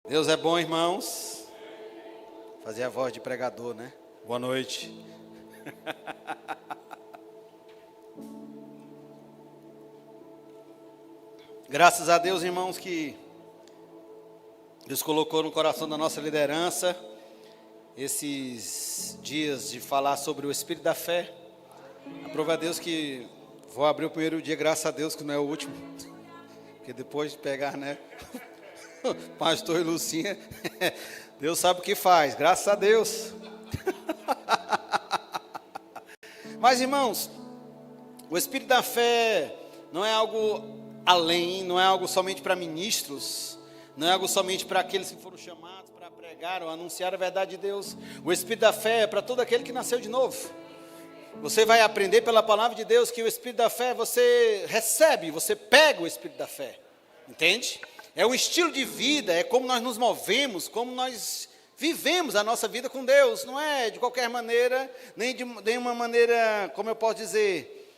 Deus é bom, irmãos. Fazer a voz de pregador, né? Boa noite. Graças a Deus, irmãos, que Deus colocou no coração da nossa liderança esses dias de falar sobre o Espírito da Fé. Aprove a Deus que vou abrir o primeiro dia, graças a Deus que não é o último. Porque depois de pegar, né? Pastor e Lucinha, Deus sabe o que faz, graças a Deus. Mas, irmãos, o Espírito da Fé não é algo além, não é algo somente para ministros, não é algo somente para aqueles que foram chamados para pregar ou anunciar a verdade de Deus. O Espírito da Fé é para todo aquele que nasceu de novo. Você vai aprender pela palavra de Deus que o Espírito da Fé você recebe, você pega o Espírito da Fé, entende? É um estilo de vida, é como nós nos movemos, como nós vivemos a nossa vida com Deus. Não é de qualquer maneira, nem de uma maneira, como eu posso dizer,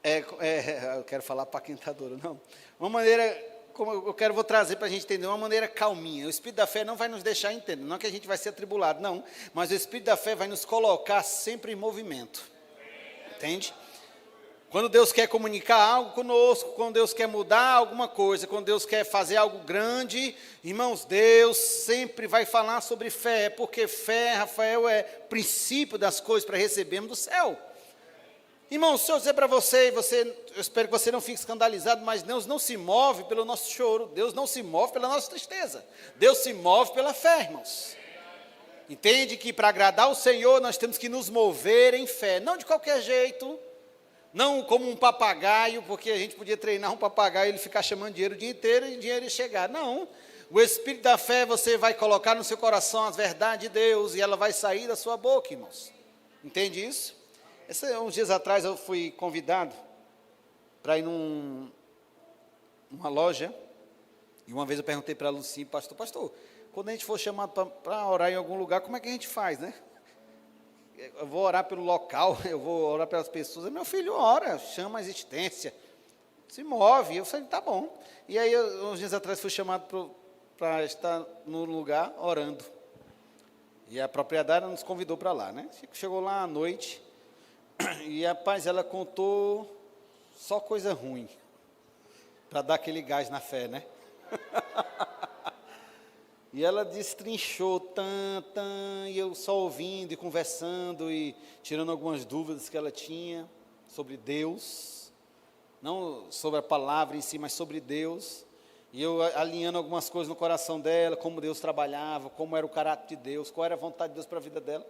eu quero falar paquentadora, não. Uma maneira, como vou trazer para a gente entender, uma maneira calminha. O Espírito da Fé não vai nos deixar entender, não é que a gente vai ser atribulado, não. Mas o Espírito da Fé vai nos colocar sempre em movimento, entende? Quando Deus quer comunicar algo conosco, quando Deus quer mudar alguma coisa, quando Deus quer fazer algo grande, irmãos, Deus sempre vai falar sobre fé, porque fé, Rafael, é princípio das coisas para recebermos do céu. Irmãos, se eu dizer para você, eu espero que você não fique escandalizado, mas Deus não se move pelo nosso choro, Deus não se move pela nossa tristeza, Deus se move pela fé, irmãos. Entende que para agradar o Senhor nós temos que nos mover em fé, não de qualquer jeito, não como um papagaio, porque a gente podia treinar um papagaio e ele ficar chamando dinheiro o dia inteiro e dinheiro ia chegar. Não, o Espírito da Fé você vai colocar no seu coração as verdades de Deus e ela vai sair da sua boca, irmãos. Entende isso? Uns dias atrás eu fui convidado para ir numa loja e uma vez eu perguntei para a Lucinha, pastor, quando a gente for chamado para orar em algum lugar, como é que a gente faz, né? Eu vou orar pelo local, eu vou orar pelas pessoas. Meu filho ora, chama a existência, se move. Eu falei, tá bom. E aí, uns dias atrás, fui chamado para estar no lugar orando. E a proprietária nos convidou para lá, né? Chegou lá à noite, e rapaz, ela contou só coisa ruim, para dar aquele gás na fé, né? E ela destrinchou, e eu só ouvindo e conversando e tirando algumas dúvidas que ela tinha sobre Deus, não sobre a palavra em si, mas sobre Deus, e eu alinhando algumas coisas no coração dela, como Deus trabalhava, como era o caráter de Deus, qual era a vontade de Deus para a vida dela.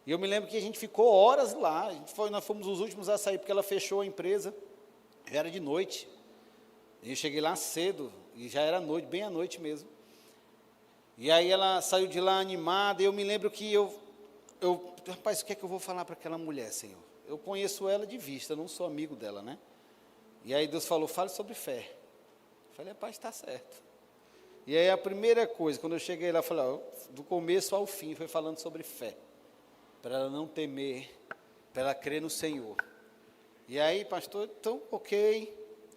E eu me lembro que a gente ficou horas lá, nós fomos os últimos a sair, porque ela fechou a empresa, era de noite, e eu cheguei lá cedo, e já era noite, bem à noite mesmo. E aí ela saiu de lá animada, e eu me lembro que rapaz, o que é que eu vou falar para aquela mulher, Senhor? Eu conheço ela de vista, eu não sou amigo dela, né? E aí Deus falou, fale sobre fé. Eu falei, rapaz, está certo. E aí a primeira coisa, quando eu cheguei lá, eu falei, do começo ao fim, foi falando sobre fé. Para ela não temer, para ela crer no Senhor. E aí, pastor, então, ok,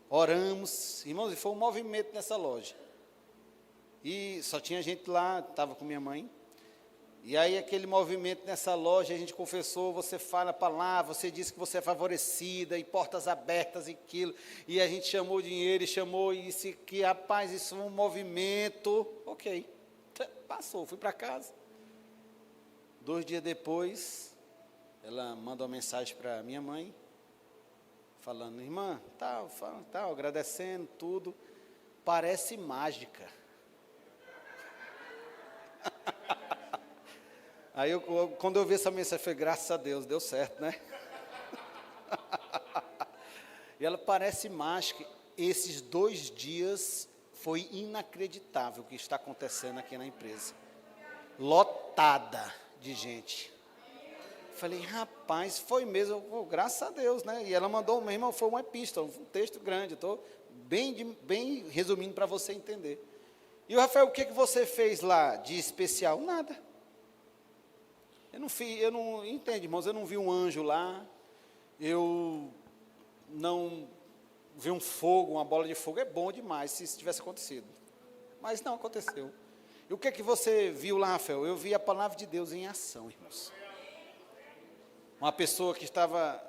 oramos. Irmãos, e foi um movimento nessa loja. E só tinha gente lá, estava com minha mãe. E aí aquele movimento nessa loja, a gente confessou, você fala a palavra, você disse que você é favorecida, e portas abertas e aquilo. E a gente chamou dinheiro, e disse que, rapaz, isso é um movimento. Ok, passou, fui para casa. 2 dias depois, ela mandou uma mensagem para minha mãe, falando, irmã, tal, agradecendo tudo, parece mágica. Aí, quando eu vi essa mensagem, eu falei, graças a Deus, deu certo, né? E ela parece mágica. Esses 2 dias foi inacreditável o que está acontecendo aqui na empresa. Lotada de gente. Falei, rapaz, foi mesmo, graças a Deus, né? E ela mandou, meu irmão, foi uma epístola, um texto grande, estou bem resumindo para você entender. E o Rafael, o que você fez lá de especial? Nada. Eu não entendo, irmãos, eu não vi um anjo lá, eu não vi um fogo, uma bola de fogo, é bom demais se isso tivesse acontecido. mas não aconteceu. E o que é que você viu lá, Rafael? Eu vi a palavra de Deus em ação, irmãos. Uma pessoa que estava,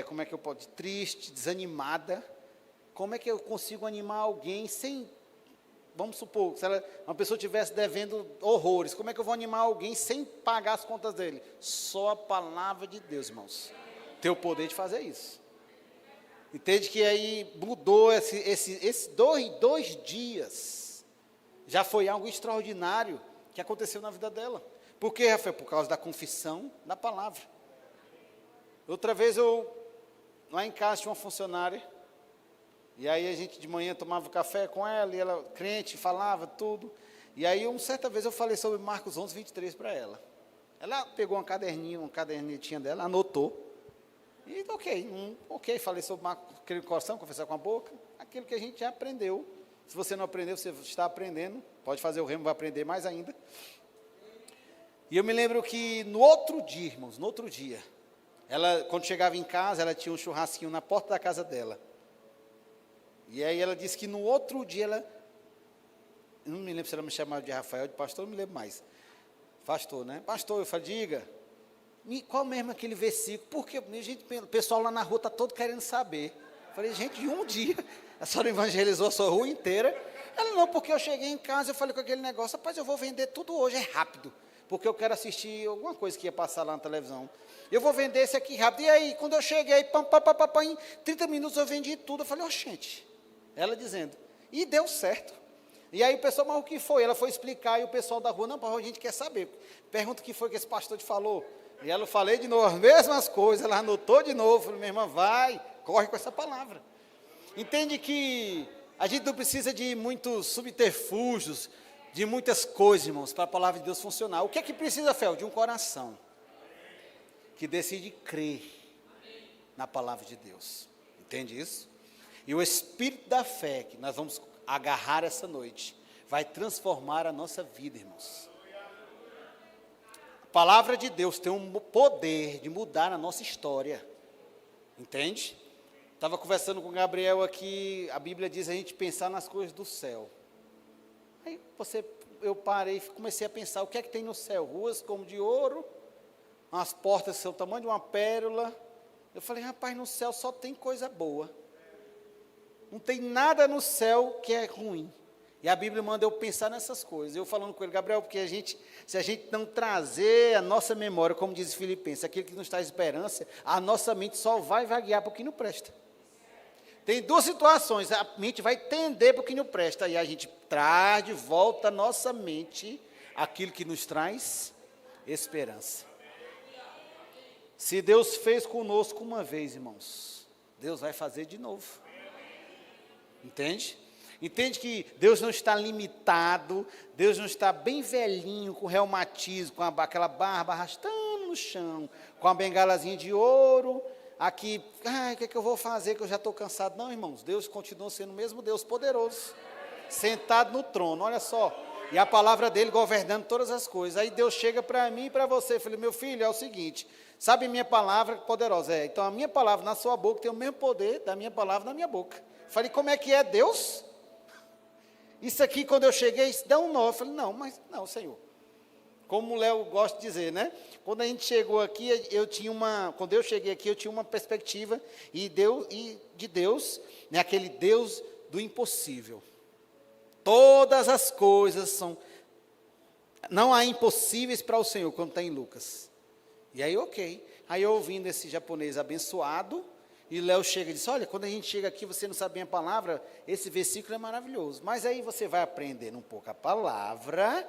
como é que eu posso, triste, desanimada. Como é que eu consigo animar alguém sem, vamos supor, se uma pessoa estivesse devendo horrores, como é que eu vou animar alguém sem pagar as contas dele? Só a palavra de Deus, irmãos. Tem o poder de fazer isso. Entende que aí mudou esses dois dias. Já foi algo extraordinário que aconteceu na vida dela. Por quê, Rafael? Por causa da confissão da palavra. Outra vez lá em casa tinha uma funcionária, e aí a gente de manhã tomava café com ela, e ela, crente, falava tudo. E aí, certa vez eu falei sobre Marcos 11, 23 para ela. Ela pegou uma cadernetinha dela, anotou. E ok, falei sobre Marcos, aquele coração, confessar com a boca, aquilo que a gente já aprendeu. Se você não aprendeu, você está aprendendo, pode fazer o remo, vai aprender mais ainda. E eu me lembro que no outro dia, irmãos, ela, quando chegava em casa, ela tinha um churrasquinho na porta da casa dela. E aí ela disse que no outro dia eu não me lembro se ela me chamava de Rafael, de pastor, não me lembro mais. Pastor, né? Pastor, eu falei, diga, qual mesmo aquele versículo? Porque o pessoal lá na rua está todo querendo saber. Eu falei, gente, em um dia, a senhora evangelizou a sua rua inteira. Ela, não, porque eu cheguei em casa, eu falei com aquele negócio, rapaz, eu vou vender tudo hoje, é rápido. Porque eu quero assistir alguma coisa que ia passar lá na televisão. Eu vou vender esse aqui rápido. E aí, quando eu cheguei, em 30 minutos eu vendi tudo. Eu falei, gente, ela dizendo, e deu certo. E aí o pessoal, mas o que foi? Ela foi explicar, e o pessoal da rua, não, a gente quer saber. Pergunta o que foi que esse pastor te falou. E ela, eu falei de novo, as mesmas coisas, ela anotou de novo. Falei, minha irmã, vai, corre com essa palavra. Entende que a gente não precisa de muitos subterfúgios, de muitas coisas, irmãos, para a palavra de Deus funcionar. O que é que precisa, Fel? De um coração que decide crer na palavra de Deus. Entende isso? E o Espírito da fé, que nós vamos agarrar essa noite, vai transformar a nossa vida, irmãos. A palavra de Deus tem um poder de mudar a nossa história. Entende? Estava conversando com o Gabriel aqui, a Bíblia diz a gente pensar nas coisas do céu. Aí eu parei e comecei a pensar, o que é que tem no céu? Ruas como de ouro, umas portas que são o tamanho de uma pérola. Eu falei, rapaz, no céu só tem coisa boa. Não tem nada no céu que é ruim. E a Bíblia manda eu pensar nessas coisas. Eu falando com ele, Gabriel, porque se a gente não trazer a nossa memória, como diz Filipenses, aquilo que nos traz esperança, a nossa mente só vai vaguear para o que não presta. Tem duas situações, a mente vai tender para o que não presta, e a gente traz de volta a nossa mente aquilo que nos traz esperança. Se Deus fez conosco uma vez, irmãos, Deus vai fazer de novo. Entende? Entende que Deus não está limitado, Deus não está bem velhinho, com reumatismo, com aquela barba arrastando no chão, com a bengalazinha de ouro, aqui, o que é que eu vou fazer que eu já estou cansado? Não, irmãos, Deus continua sendo o mesmo Deus poderoso, sentado no trono, olha só, e a palavra dele governando todas as coisas. Aí Deus chega para mim e para você, falei, meu filho, é o seguinte, sabe minha palavra poderosa? Então a minha palavra na sua boca tem o mesmo poder da minha palavra na minha boca. Falei, como é que é Deus? Isso aqui, quando eu cheguei, isso dá um nó. Eu falei, não, Senhor. Como o Léo gosta de dizer, né? Quando a gente chegou aqui, quando eu cheguei aqui, eu tinha uma perspectiva de Deus, né, aquele Deus do impossível. Todas as coisas não há impossíveis para o Senhor, como está em Lucas. E aí, ok. Aí eu ouvindo esse japonês abençoado, e Léo chega e diz, olha, quando a gente chega aqui, você não sabe bem a palavra, esse versículo é maravilhoso. Mas aí você vai aprendendo um pouco a palavra,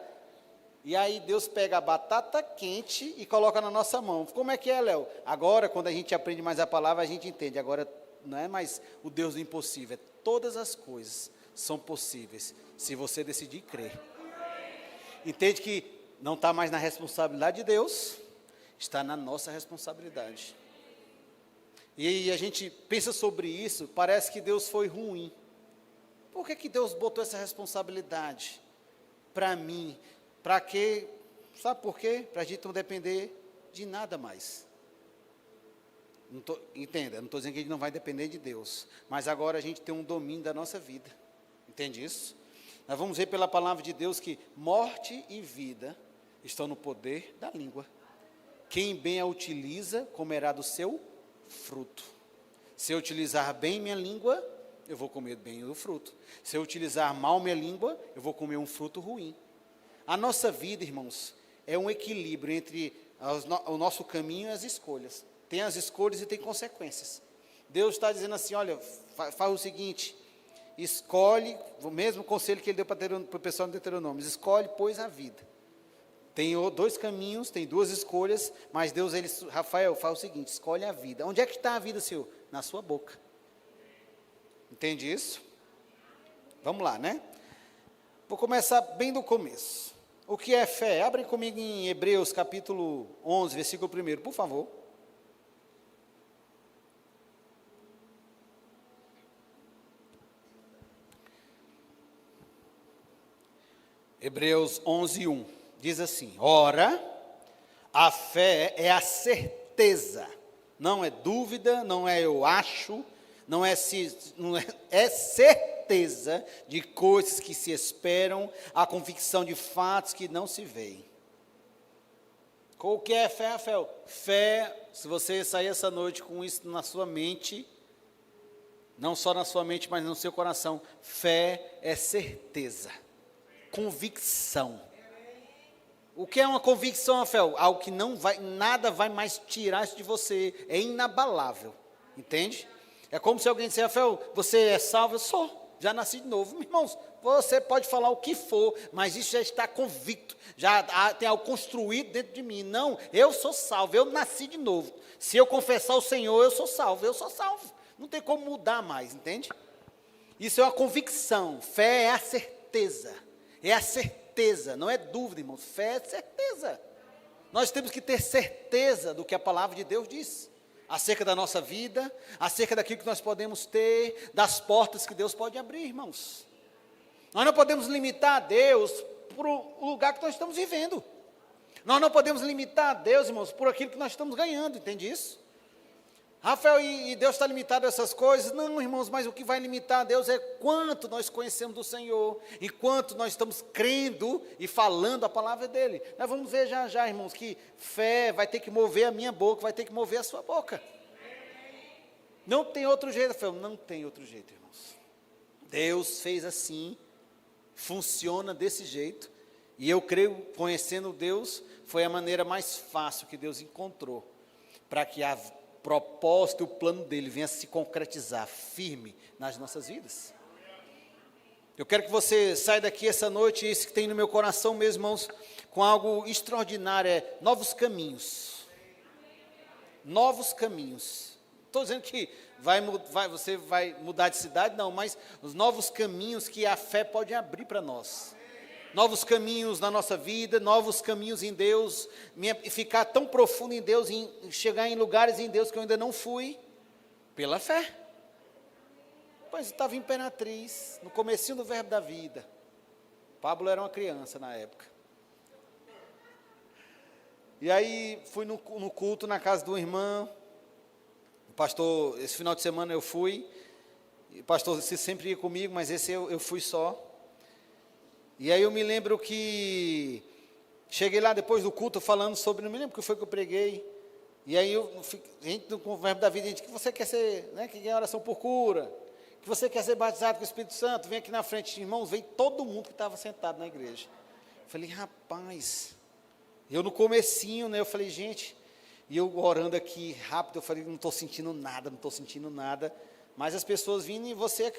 e aí Deus pega a batata quente e coloca na nossa mão. Como é que é, Léo? Agora, quando a gente aprende mais a palavra, a gente entende. Agora, não é mais o Deus do impossível, todas as coisas são possíveis, se você decidir crer. Entende que não está mais na responsabilidade de Deus, está na nossa responsabilidade. E a gente pensa sobre isso, parece que Deus foi ruim. Por que Deus botou essa responsabilidade para mim? Para quê? Sabe por quê? Para a gente não depender de nada mais. Entenda, não estou dizendo que a gente não vai depender de Deus, mas agora a gente tem um domínio da nossa vida. Entende isso? Nós vamos ver pela palavra de Deus que morte e vida estão no poder da língua. Quem bem a utiliza, comerá do seu fruto. Se eu utilizar bem minha língua, eu vou comer bem o fruto. Se eu utilizar mal minha língua, eu vou comer um fruto ruim. A nossa vida, irmãos, é um equilíbrio entre o nosso caminho e as escolhas. Tem as escolhas e tem consequências. Deus está dizendo assim, olha, faz o seguinte, escolhe, o mesmo conselho que ele deu para o pessoal do Deuteronômio, escolhe, pois, a vida. Tem dois caminhos, tem duas escolhas, mas Deus, Rafael, faz o seguinte, escolhe a vida. Onde é que está a vida, Senhor? Na sua boca. Entende isso? Vamos lá, né? Vou começar bem do começo. O que é fé? Abre comigo em Hebreus capítulo 11, versículo 1, por favor. Hebreus 11, 1. Diz assim, ora, a fé é a certeza, não é dúvida, não é eu acho, é certeza de coisas que se esperam, a convicção de fatos que não se veem. O que é fé, Rafael? Fé, se você sair essa noite com isso na sua mente, não só na sua mente, mas no seu coração, fé é certeza, convicção. O que é uma convicção, Rafael? Algo que nada vai mais tirar isso de você, é inabalável, entende? É como se alguém dissesse, Rafael, você é salvo? Eu sou, já nasci de novo. Irmãos, você pode falar o que for, mas isso já está convicto, já tem algo construído dentro de mim. Não, eu sou salvo, eu nasci de novo. Se eu confessar o Senhor, eu sou salvo. Não tem como mudar mais, entende? Isso é uma convicção, fé é a certeza, não é dúvida, irmãos, fé é certeza. Nós temos que ter certeza do que a palavra de Deus diz, acerca da nossa vida, acerca daquilo que nós podemos ter, das portas que Deus pode abrir, irmãos. Nós não podemos limitar a Deus por o lugar que nós estamos vivendo. Nós não podemos limitar a Deus, irmãos, por aquilo que nós estamos ganhando, entende isso? Rafael, e Deus está limitado a essas coisas? Não, irmãos, mas o que vai limitar a Deus é quanto nós conhecemos do Senhor, e quanto nós estamos crendo e falando a palavra dEle. Nós vamos ver já, irmãos, que fé vai ter que mover a minha boca, vai ter que mover a sua boca. Não tem outro jeito, Rafael, não tem outro jeito, irmãos. Deus fez assim, funciona desse jeito, e eu creio, conhecendo Deus, foi a maneira mais fácil que Deus encontrou, para que a propósito e o plano dele venha se concretizar firme nas nossas vidas. Eu quero que você saia daqui essa noite, isso que tem no meu coração, meus irmãos, com algo extraordinário, novos caminhos. Novos caminhos. Estou dizendo que você vai mudar de cidade, não, mas os novos caminhos que a fé pode abrir para nós. Novos caminhos na nossa vida, novos caminhos em Deus, ficar tão profundo em Deus, chegar em lugares em Deus que eu ainda não fui, pela fé. Pois eu estava em Imperatriz, no comecinho do Verbo da Vida. Pablo era uma criança na época. E aí fui no culto na casa de uma irmã, o pastor, esse final de semana eu fui, o pastor sempre ia comigo, mas esse eu fui só. E aí eu me lembro que cheguei lá depois do culto falando sobre, não me lembro o que foi que eu preguei. E aí a gente com o Verbo da Vida, a gente, que você quer ser, né, que é oração por cura, que você quer ser batizado com o Espírito Santo, vem aqui na frente, irmãos, veio todo mundo que estava sentado na igreja. Eu falei, rapaz, eu no comecinho, né, eu falei, gente, e eu orando aqui rápido, eu falei, não estou sentindo nada, mas as pessoas vindo e você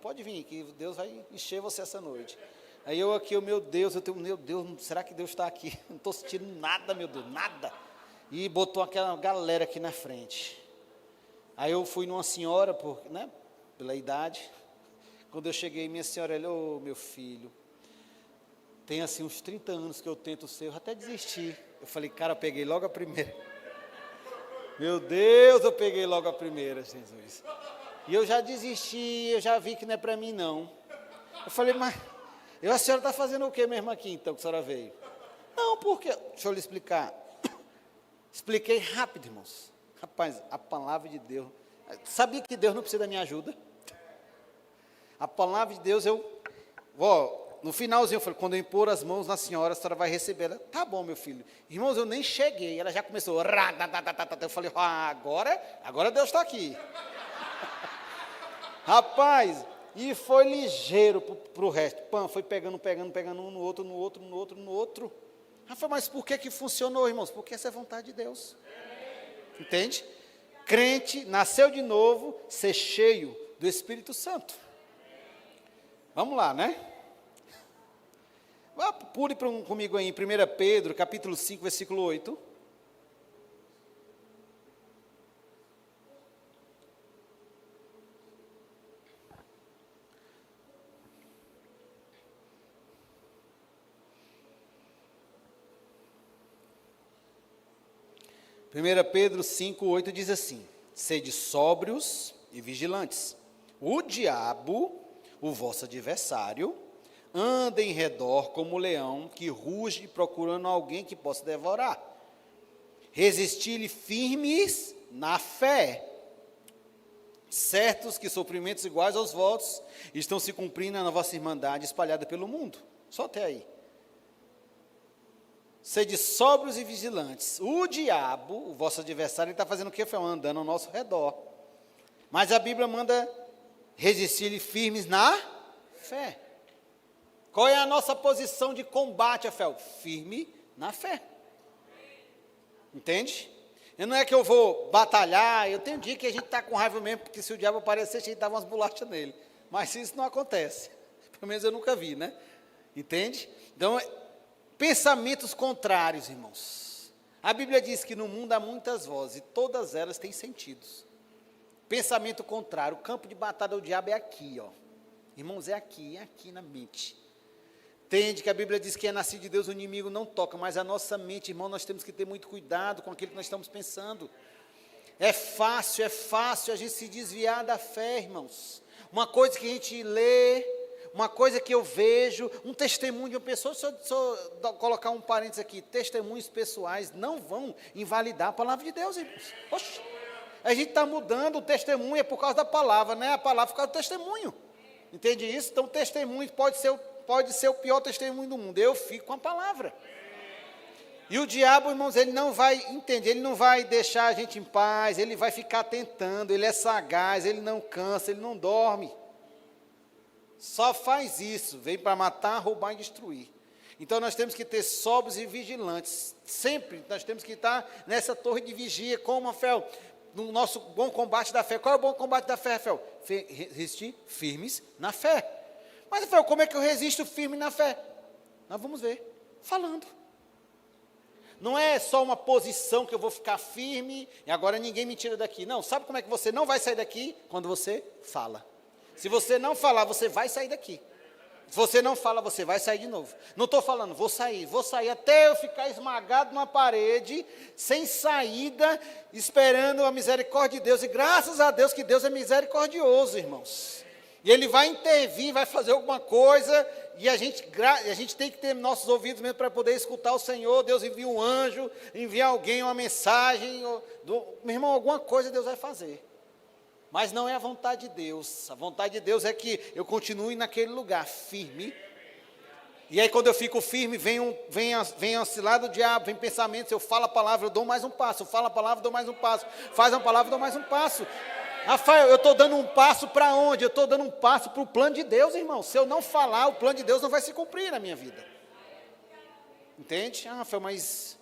pode vir, que Deus vai encher você essa noite. Aí meu Deus, será que Deus está aqui? Não estou sentindo nada, meu Deus, nada. E botou aquela galera aqui na frente. Aí eu fui numa senhora, pela idade. Quando eu cheguei, minha senhora olhou, meu filho, tem assim uns 30 anos que eu tento ser, eu até desisti. Eu falei, cara, eu peguei logo a primeira. Meu Deus, eu peguei logo a primeira, Jesus. E eu já desisti, eu já vi que não é para mim, não. Eu falei, mas a senhora está fazendo o que mesmo aqui, então, que a senhora veio? Não, porque, deixa eu lhe explicar. Expliquei rápido, irmãos. Rapaz, a palavra de Deus, sabia que Deus não precisa da minha ajuda? A palavra de Deus, Vó, no finalzinho, eu falei, quando eu impor as mãos na senhora, a senhora vai receber. Ela, tá bom, meu filho. Irmãos, eu nem cheguei, ela já começou. Eu falei, agora Deus está aqui. Rapaz, e foi ligeiro para o resto. Pã, foi pegando um no outro. Rafael, mas por que funcionou, irmãos? Porque essa é a vontade de Deus. Entende? Crente, nasceu de novo, ser cheio do Espírito Santo. Vamos lá, né? Pule comigo aí em 1 Pedro, capítulo 5, versículo 8. Pedro 5, 8 diz assim: sede sóbrios e vigilantes. O diabo, o vosso adversário, anda em redor como leão que ruge procurando alguém que possa devorar. Resistir-lhe firmes na fé, certos que sofrimentos iguais aos vossos estão se cumprindo na vossa irmandade espalhada pelo mundo. Só até aí. Sede sóbrios e vigilantes. O diabo, o vosso adversário, ele está fazendo o quê? Andando ao nosso redor. Mas a Bíblia manda resistir-lhe firmes na fé. Qual é a nossa posição de combate, Rafael? Firme na fé. Entende? E não é que eu vou batalhar, eu tenho dia que a gente está com raiva mesmo, porque se o diabo aparecer, a gente dava umas bolachas nele. Mas isso não acontece. Pelo menos eu nunca vi, né? Entende? Então, pensamentos contrários, irmãos. A Bíblia diz que no mundo há muitas vozes, e todas elas têm sentidos. Pensamento contrário, o campo de batalha do diabo é aqui, ó. Irmãos, é aqui na mente. Entende que a Bíblia diz que é nascido de Deus, o inimigo não toca, mas a nossa mente, irmão, nós temos que ter muito cuidado com aquilo que nós estamos pensando. É fácil a gente se desviar da fé, irmãos. Uma coisa que a gente lê, uma coisa que eu vejo, um testemunho de uma pessoa, se eu colocar um parênteses aqui, testemunhos pessoais não vão invalidar a palavra de Deus, irmãos. Oxe, a gente está mudando o testemunho, é por causa da palavra, não é a palavra por causa do testemunho. Entende isso? Então, testemunho pode ser o pior testemunho do mundo. Eu fico com a palavra. E o diabo, irmãos, ele não vai entender, ele não vai deixar a gente em paz, ele vai ficar tentando, ele é sagaz, ele não cansa, ele não dorme. Só faz isso, vem para matar, roubar e destruir. Então nós temos que ter sóbrios e vigilantes. Sempre nós temos que estar nessa torre de vigia, como Rafael, no nosso bom combate da fé. Qual é o bom combate da fé, Rafael? Resistir firmes na fé. Mas, Rafael, como é que eu resisto firme na fé? Nós vamos ver, falando. Não é só uma posição que eu vou ficar firme e agora ninguém me tira daqui. Não, sabe como é que você não vai sair daqui? Quando você fala. Se você não falar, você vai sair daqui. Se você não fala, você vai sair de novo. Não estou falando, vou sair até eu ficar esmagado numa parede, sem saída, esperando a misericórdia de Deus. E graças a Deus que Deus é misericordioso, irmãos. E Ele vai intervir, vai fazer alguma coisa, e a gente tem que ter nossos ouvidos mesmo para poder escutar o Senhor. Deus envia um anjo, envia alguém, uma mensagem. Meu irmão, alguma coisa Deus vai fazer. Mas não é a vontade de Deus. A vontade de Deus é que eu continue naquele lugar, firme. E aí quando eu fico firme, vem a cilada do diabo, vem pensamentos, eu falo a palavra, eu dou mais um passo. Eu falo a palavra, eu dou mais um passo. Faz uma palavra, eu dou mais um passo. Rafael, eu estou dando um passo para onde? Eu estou dando um passo para o plano de Deus, irmão. Se eu não falar, o plano de Deus não vai se cumprir na minha vida. Entende? Rafael, mas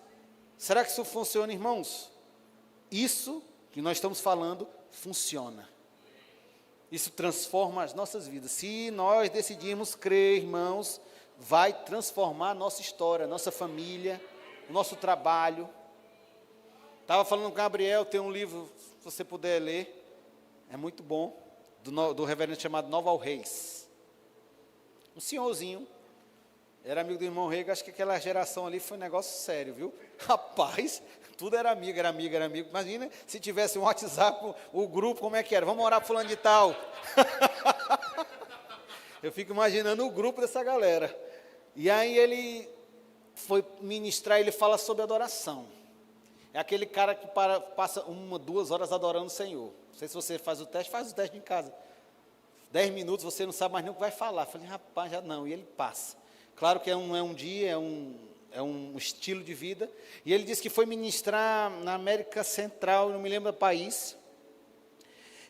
será que isso funciona, irmãos? Isso que nós estamos falando funciona. Isso transforma as nossas vidas. Se nós decidirmos crer, irmãos, vai transformar a nossa história, a nossa família, o nosso trabalho. Estava falando com o Gabriel, tem um livro, se você puder ler, é muito bom, do reverendo chamado Noval Reis. Um senhorzinho, era amigo do irmão Rei, acho que aquela geração ali foi um negócio sério, viu? Rapaz, tudo era amigo. Imagina se tivesse um WhatsApp, o grupo, como é que era? Vamos orar para fulano de tal. Eu fico imaginando o grupo dessa galera. E aí ele foi ministrar, ele fala sobre adoração. É aquele cara que passa 1, 2 horas adorando o Senhor. Não sei se você faz o teste em casa. 10 minutos você não sabe mais nem o que vai falar. Falei, rapaz, já não, e ele passa. Claro que não é um dia, é um estilo de vida. E ele disse que foi ministrar na América Central, não me lembro do país.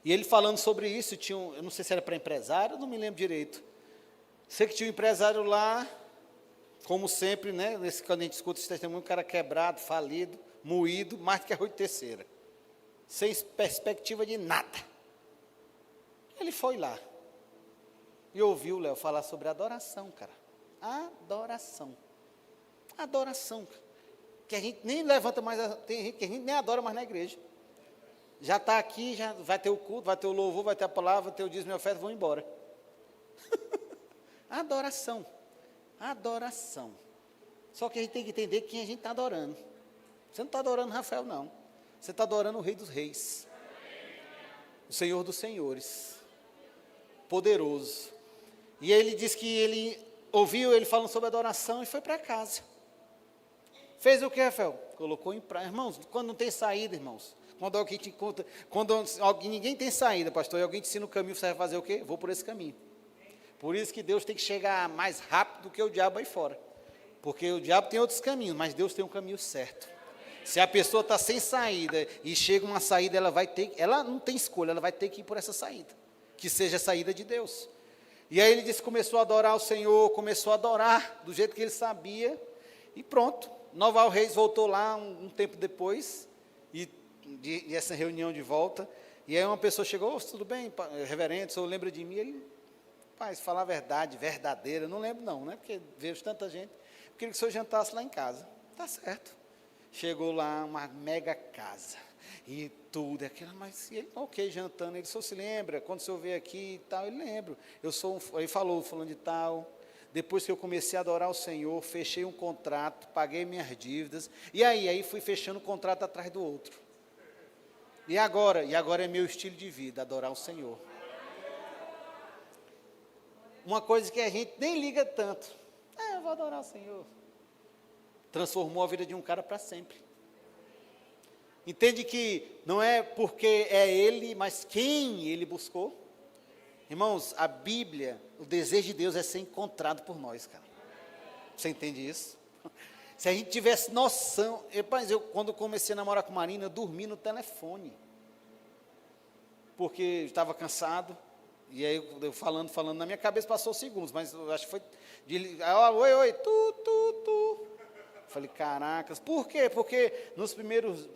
E ele falando sobre isso, eu não sei se era para empresário, não me lembro direito. Sei que tinha um empresário lá, como sempre, né? Quando a gente escuta esse testemunho, um cara quebrado, falido, moído, mais do que arroz de terceira. Sem perspectiva de nada. Ele foi lá. E ouviu o Léo falar sobre adoração, cara. Adoração. Adoração. Que a gente nem levanta mais, tem gente que a gente nem adora mais na igreja. Já está aqui, já vai ter o culto, vai ter o louvor, vai ter a palavra, vai ter o dízimo e oferta, vão embora. Adoração. Adoração. Só que a gente tem que entender quem a gente está adorando. Você não está adorando Rafael, não. Você está adorando o Rei dos Reis. O Senhor dos Senhores. Poderoso. E ele disse que ele ouviu ele falando sobre adoração e foi para casa. Fez o que, Rafael? Colocou em prática. Irmãos, quando não tem saída, irmãos. Quando alguém te conta, ninguém tem saída, pastor, e alguém te ensina o caminho, você vai fazer o quê? Vou por esse caminho. Por isso que Deus tem que chegar mais rápido do que o diabo aí fora. Porque o diabo tem outros caminhos, mas Deus tem um caminho certo. Se a pessoa está sem saída e chega uma saída, ela não tem escolha, ela vai ter que ir por essa saída. Que seja a saída de Deus. E aí ele disse que começou a adorar o Senhor, começou a adorar do jeito que ele sabia, e pronto. Noval Reis voltou lá um tempo depois, e essa reunião de volta, e aí uma pessoa chegou, tudo bem, reverendo, o senhor lembra de mim? Ele, pai, falar a verdade, verdadeira, não lembro não, né? Porque vejo tanta gente, eu queria que o senhor jantasse lá em casa. Tá certo. Chegou lá uma mega casa, e tudo, aquilo, mas ele, ok, jantando, ele, o senhor se lembra, quando o senhor veio aqui e tal, ele lembra, ele falou, falando de tal, depois que eu comecei a adorar o Senhor, fechei um contrato, paguei minhas dívidas, e aí fui fechando um contrato atrás do outro, e agora é meu estilo de vida, adorar o Senhor. Uma coisa que a gente nem liga tanto, eu vou adorar o Senhor, transformou a vida de um cara para sempre. Entende que não é porque é ele, mas quem ele buscou? Irmãos, a Bíblia, o desejo de Deus é ser encontrado por nós, cara. Você entende isso? Se a gente tivesse noção... Eu quando comecei a namorar com Marina, eu dormi no telefone. Porque eu estava cansado, e aí eu falando, na minha cabeça passou segundos, mas eu acho que foi... Oi, tu. Falei, caracas, por quê? Porque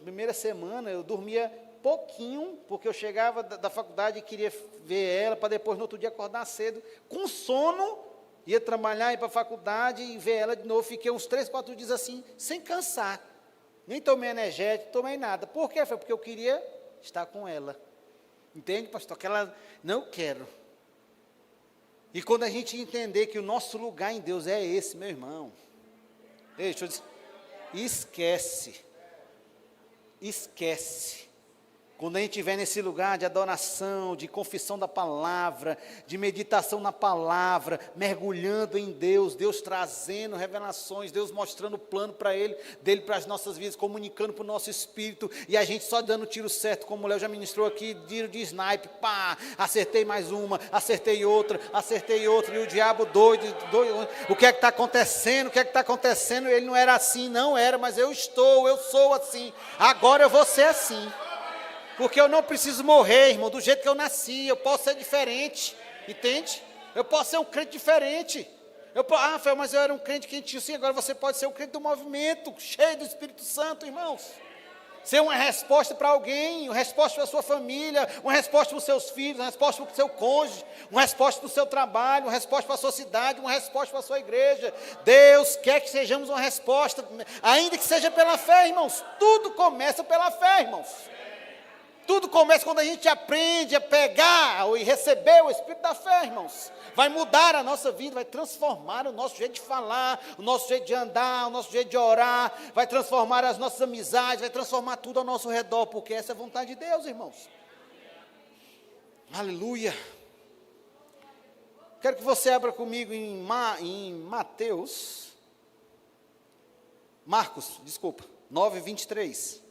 primeira semana eu dormia pouquinho, porque eu chegava da faculdade e queria ver ela, para depois no outro dia acordar cedo, com sono, ia trabalhar, ir para a faculdade e ver ela de novo. Fiquei uns 3, 4 dias assim, sem cansar. Nem tomei energético, tomei nada. Por quê? Foi porque eu queria estar com ela. Entende, pastor? Que ela, não quero. E quando a gente entender que o nosso lugar em Deus é esse, meu irmão, deixa eu dizer, esquece. Quando a gente estiver nesse lugar de adoração, de confissão da palavra, de meditação na palavra, mergulhando em Deus, Deus trazendo revelações, Deus mostrando o plano dele para as nossas vidas, comunicando para o nosso espírito, e a gente só dando tiro certo, como o Léo já ministrou aqui, tiro de snipe, pá, acertei mais uma, acertei outra, e o diabo doido, o que é que está acontecendo? Ele não era assim, não era, mas eu sou assim, agora eu vou ser assim. Porque eu não preciso morrer, irmão, do jeito que eu nasci, eu posso ser diferente, entende? Eu posso ser um crente diferente. Rafael, mas eu era um crente quentinho, sim, agora você pode ser um crente do movimento, cheio do Espírito Santo, irmãos. Ser uma resposta para alguém, uma resposta para a sua família, uma resposta para os seus filhos, uma resposta para o seu cônjuge, uma resposta para o seu trabalho, uma resposta para a sua cidade, uma resposta para a sua igreja. Deus quer que sejamos uma resposta, ainda que seja pela fé, irmãos. Tudo começa pela fé, irmãos. Tudo começa quando a gente aprende a pegar e receber o Espírito da fé, irmãos. Vai mudar a nossa vida, vai transformar o nosso jeito de falar, o nosso jeito de andar, o nosso jeito de orar, vai transformar as nossas amizades, vai transformar tudo ao nosso redor, porque essa é a vontade de Deus, irmãos. Aleluia. Quero que você abra comigo em Marcos 9:23.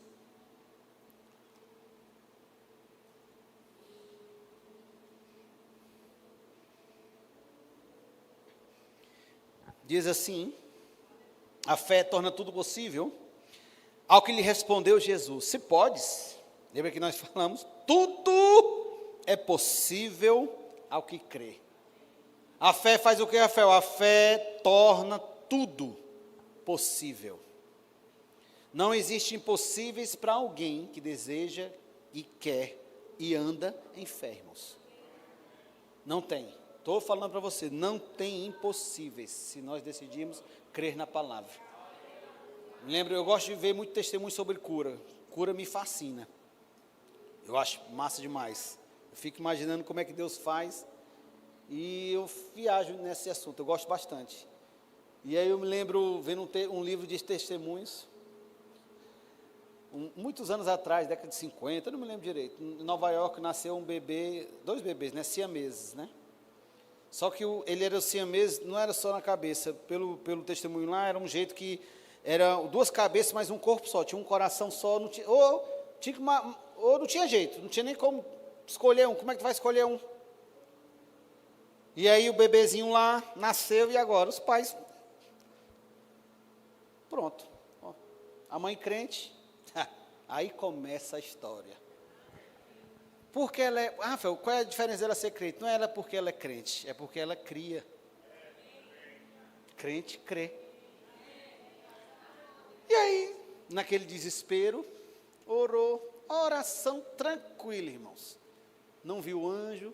Diz assim: a fé torna tudo possível. Ao que lhe respondeu Jesus: se podes, lembra que nós falamos, tudo é possível ao que crê. A fé faz o que, Rafael? A fé torna tudo possível. Não existe impossíveis para alguém que deseja e quer e anda em fé, irmãos. Não tem. Estou falando para você, não tem impossíveis se nós decidirmos crer na palavra. Lembra, eu gosto de ver muito testemunho sobre cura. Cura me fascina. Eu acho massa demais. Eu fico imaginando como é que Deus faz e eu viajo nesse assunto, eu gosto bastante. E aí eu me lembro vendo um livro de testemunhos, muitos anos atrás, década de 50, eu não me lembro direito. Em Nova York nasceu um bebê, 2 bebês, né, siameses, né? Só que ele era siamês, não era só na cabeça, pelo testemunho lá, era um jeito que era 2 cabeças, mas um corpo só, tinha um coração só, não tinha, ou não tinha jeito, não tinha nem como escolher um. Como é que tu vai escolher um? E aí o bebezinho lá nasceu e agora os pais, pronto, ó, a mãe crente, aí começa a história. Porque ela é, Rafael, qual é a diferença dela ser crente? Não é ela porque ela é crente, é porque ela cria. Crente crê. E aí, naquele desespero, orou, oração tranquila, irmãos. Não viu anjo,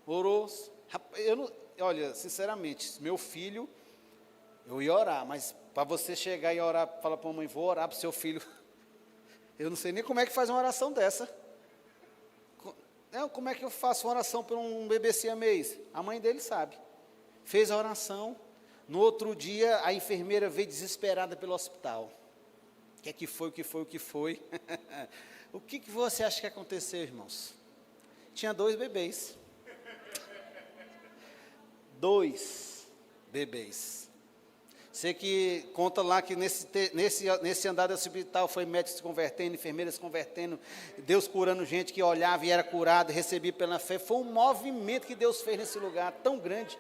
orou. Olha, sinceramente, meu filho, eu ia orar, mas para você chegar e orar, falar para a mãe, vou orar para o seu filho, eu não sei nem como é que faz uma oração dessa. Como é que eu faço uma oração para um bebê siamês? A mãe dele sabe. Fez a oração. No outro dia, a enfermeira veio desesperada pelo hospital. O que foi? O que você acha que aconteceu, irmãos? Tinha 2 bebês. 2 bebês. Sei que conta lá que nesse andar do hospital foi médicos se convertendo, enfermeiras se convertendo, Deus curando gente que olhava e era curado, recebia pela fé. Foi um movimento que Deus fez nesse lugar tão grande.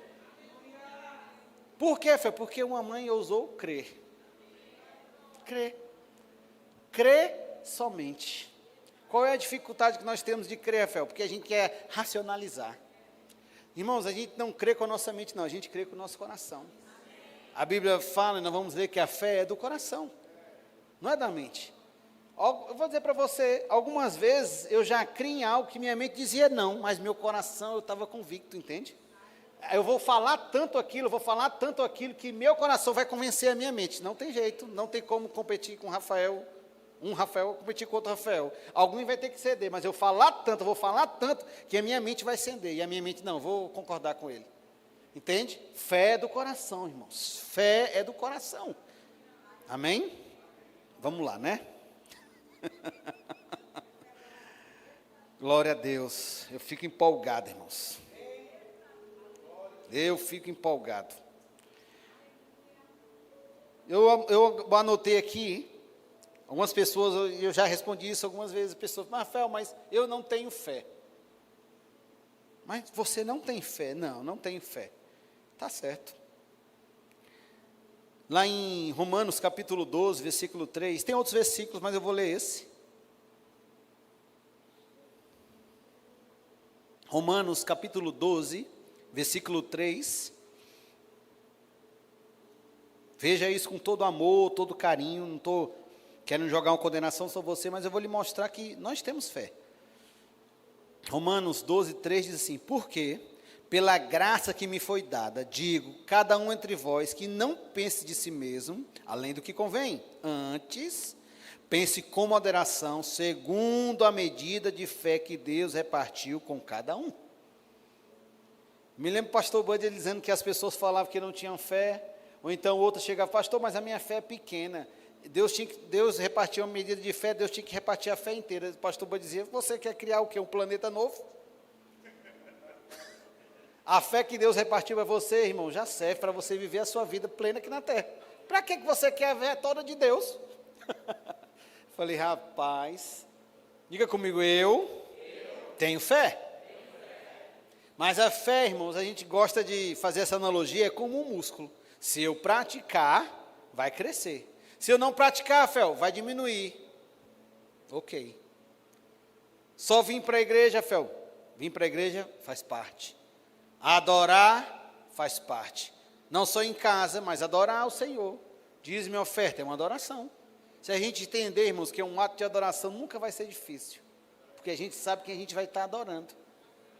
Por quê, Fé? Porque uma mãe ousou crer. Crer somente. Qual é a dificuldade que nós temos de crer, Fé? Porque a gente quer racionalizar. Irmãos, a gente não crê com a nossa mente, não, a gente crê com o nosso coração. A Bíblia fala, e nós vamos ler que a fé é do coração, não é da mente. Eu vou dizer para você, algumas vezes eu já criei em algo que minha mente dizia não, mas meu coração eu estava convicto, entende? Eu vou falar tanto aquilo, que meu coração vai convencer a minha mente. Não tem jeito, não tem como competir com Rafael, um Rafael competir com outro Rafael. Alguém vai ter que ceder, mas eu vou falar tanto, que a minha mente vai ceder, e a minha mente não, vou concordar com ele. Entende? Fé é do coração, irmãos. Fé é do coração. Amém? Vamos lá, né? Glória a Deus. Eu fico empolgado, irmãos. Eu fico empolgado. Eu anotei aqui, algumas pessoas, eu já respondi isso algumas vezes, pessoas, Rafael, mas eu não tenho fé. Mas você não tem fé? Não tenho fé. Tá certo. Lá em Romanos capítulo 12, versículo 3, tem outros versículos, mas eu vou ler esse. Romanos capítulo 12, versículo 3. Veja isso com todo amor, todo carinho, não estou querendo jogar uma condenação sobre você, mas eu vou lhe mostrar que nós temos fé. Romanos 12, 3 diz assim, porque pela graça que me foi dada, digo, cada um entre vós que não pense de si mesmo, além do que convém, antes, pense com moderação, segundo a medida de fé que Deus repartiu com cada um. Me lembro do pastor Bud dizendo que as pessoas falavam que não tinham fé, ou então outro chegava, pastor, mas a minha fé é pequena. Deus repartiu uma medida de fé, Deus tinha que repartir a fé inteira. O pastor Bud dizia, você quer criar o quê? Um planeta novo? A fé que Deus repartiu para você, irmão, já serve para você viver a sua vida plena aqui na terra. Para que você quer a fé toda de Deus? Falei, rapaz, diga comigo, eu tenho fé. Mas a fé, irmãos, a gente gosta de fazer essa analogia, é como um músculo. Se eu praticar, vai crescer. Se eu não praticar, Fel, vai diminuir. Ok. Só vim para a igreja, Fel. Vim para a igreja, faz parte. Adorar, faz parte. Não só em casa, mas adorar ao Senhor. Dízimo e oferta é uma adoração. Se a gente entender, irmãos, que é um ato de adoração, nunca vai ser difícil. Porque a gente sabe que a gente vai estar adorando.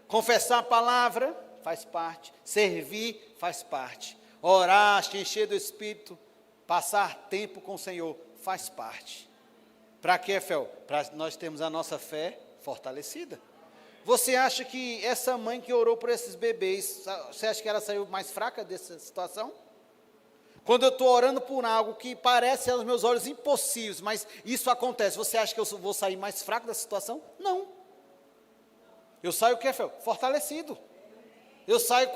Confessar a palavra, faz parte. Servir, faz parte. Orar, se encher do Espírito, passar tempo com o Senhor, faz parte. Para quê, Fel? Para nós termos a nossa fé fortalecida. Você acha que essa mãe que orou por esses bebês, você acha que ela saiu mais fraca dessa situação? Quando eu estou orando por algo que parece aos meus olhos impossível, mas isso acontece, você acha que eu vou sair mais fraco dessa situação? Não. Eu saio o quê, Fel? Fortalecido. Eu saio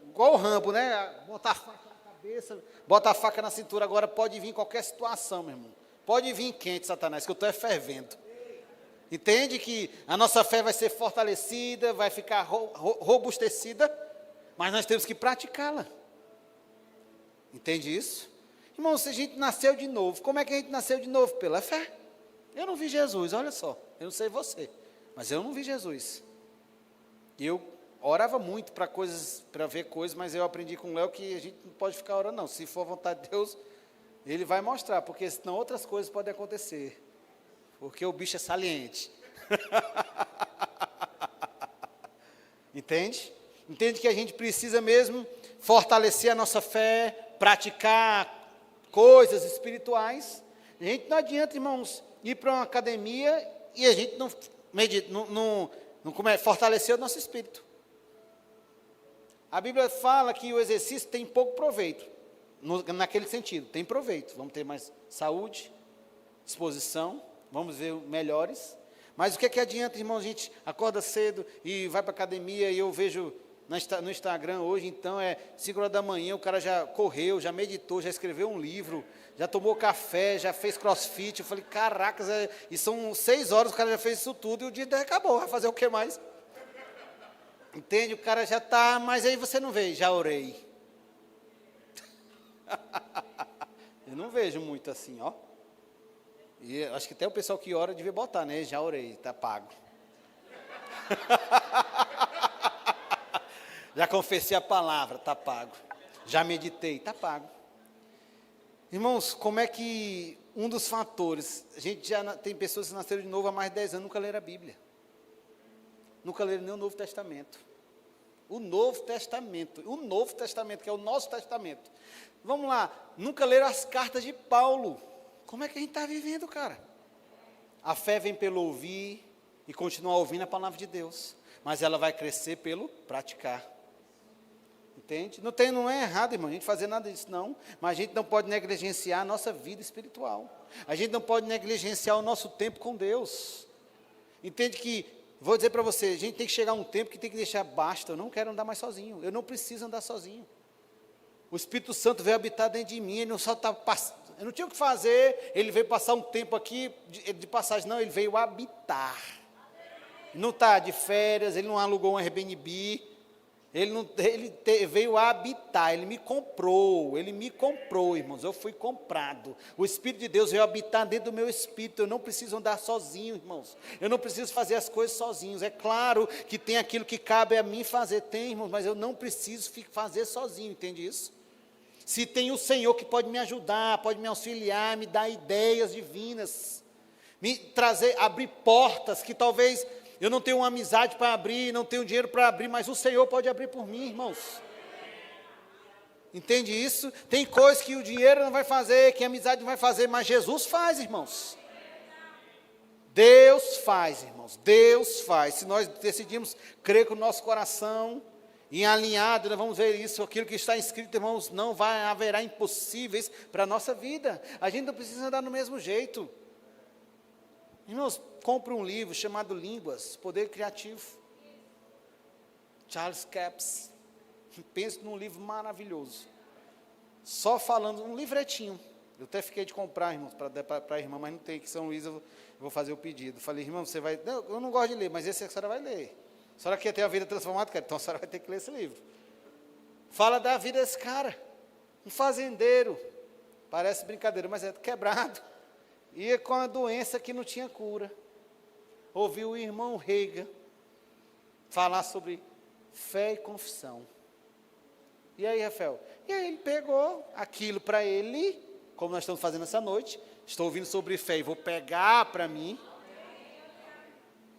igual o Rambo, né? Botar a faca na cabeça, bota a faca na cintura, agora pode vir em qualquer situação, meu irmão. Pode vir quente, Satanás, que eu estou fervendo. Entende que a nossa fé vai ser fortalecida, vai ficar robustecida, mas nós temos que praticá-la. Entende isso? Irmão, se a gente nasceu de novo, como é que a gente nasceu de novo? Pela fé. Eu não vi Jesus, olha só, eu não sei você, mas eu não vi Jesus. Eu orava muito para ver coisas, mas eu aprendi com o Léo que a gente não pode ficar orando não. Se for a vontade de Deus, Ele vai mostrar, porque senão outras coisas podem acontecer. Porque o bicho é saliente. Entende? Entende que a gente precisa mesmo fortalecer a nossa fé, praticar coisas espirituais. A gente não adianta, irmãos, ir para uma academia e a gente não fortalecer o nosso espírito. A Bíblia fala que o exercício tem pouco proveito. Naquele sentido, tem proveito. Vamos ter mais saúde, disposição, vamos ver melhores. Mas o que é que adianta, irmão, a gente acorda cedo e vai para a academia e eu vejo no Instagram hoje, então 5 horas da manhã, o cara já correu, já meditou, já escreveu um livro, já tomou café, já fez crossfit. Eu falei, caracas, e são 6 horas, o cara já fez isso tudo e o dia acabou, vai fazer o que mais? Entende? O cara já está, mas aí você não vê, já orei. Eu não vejo muito assim, ó. E acho que até o pessoal que ora devia botar, né? Já orei, está pago. Já confessei a palavra, está pago. Já meditei, está pago. Irmãos, como é que um dos fatores, a gente já tem pessoas que nasceram de novo há mais de 10 anos, nunca leram a Bíblia. Nunca leram nem o Novo Testamento. O Novo Testamento, que é o nosso testamento. Vamos lá, nunca leram as cartas de Paulo. Como é que a gente está vivendo, cara? A fé vem pelo ouvir e continuar ouvindo a palavra de Deus. Mas ela vai crescer pelo praticar. Entende? Não é errado, irmão, a gente fazer nada disso, não. Mas a gente não pode negligenciar a nossa vida espiritual. A gente não pode negligenciar o nosso tempo com Deus. Entende que, vou dizer para você, a gente tem que chegar a um tempo que tem que deixar, basta, eu não quero andar mais sozinho. Eu não preciso andar sozinho. O Espírito Santo veio habitar dentro de mim, ele não só está passando. Eu não tinha o que fazer, ele veio passar um tempo aqui de passagem, não, ele veio habitar. Não está de férias, ele não alugou um Airbnb, ele veio habitar, ele me comprou, irmãos, eu fui comprado. O Espírito de Deus veio habitar dentro do meu espírito, eu não preciso andar sozinho, irmãos. Eu não preciso fazer as coisas sozinhos. É claro que tem aquilo que cabe a mim fazer, tem, irmãos, mas eu não preciso fazer sozinho, entende isso? Se tem o Senhor que pode me ajudar, pode me auxiliar, me dar ideias divinas, me trazer, abrir portas que talvez eu não tenho uma amizade para abrir, não tenho dinheiro para abrir, mas o Senhor pode abrir por mim, irmãos. Entende isso? Tem coisas que o dinheiro não vai fazer, que a amizade não vai fazer, mas Jesus faz, irmãos. Deus faz, irmãos, Deus faz. Se nós decidimos crer com o nosso coração, e alinhado, nós vamos ver isso, aquilo que está escrito, irmãos, não haverá impossíveis para a nossa vida. A gente não precisa andar no mesmo jeito. Irmãos, compre um livro chamado Línguas, Poder Criativo. Charles Capps. Penso num livro maravilhoso. Só falando, um livretinho. Eu até fiquei de comprar, irmãos, para a irmã, mas não tem, que São Luís eu vou fazer o pedido. Falei, irmão, você vai... Não, eu não gosto de ler, mas esse a senhora vai ler. A senhora quer ter a vida transformada, cara? Então a senhora vai ter que ler esse livro. Fala da vida desse cara. Um fazendeiro, parece brincadeira, mas é quebrado. Ia com a doença que não tinha cura. Ouviu o irmão Reiga falar sobre fé e confissão. E aí, Rafael? E aí ele pegou aquilo para ele, como nós estamos fazendo essa noite. Estou ouvindo sobre fé e vou pegar para mim.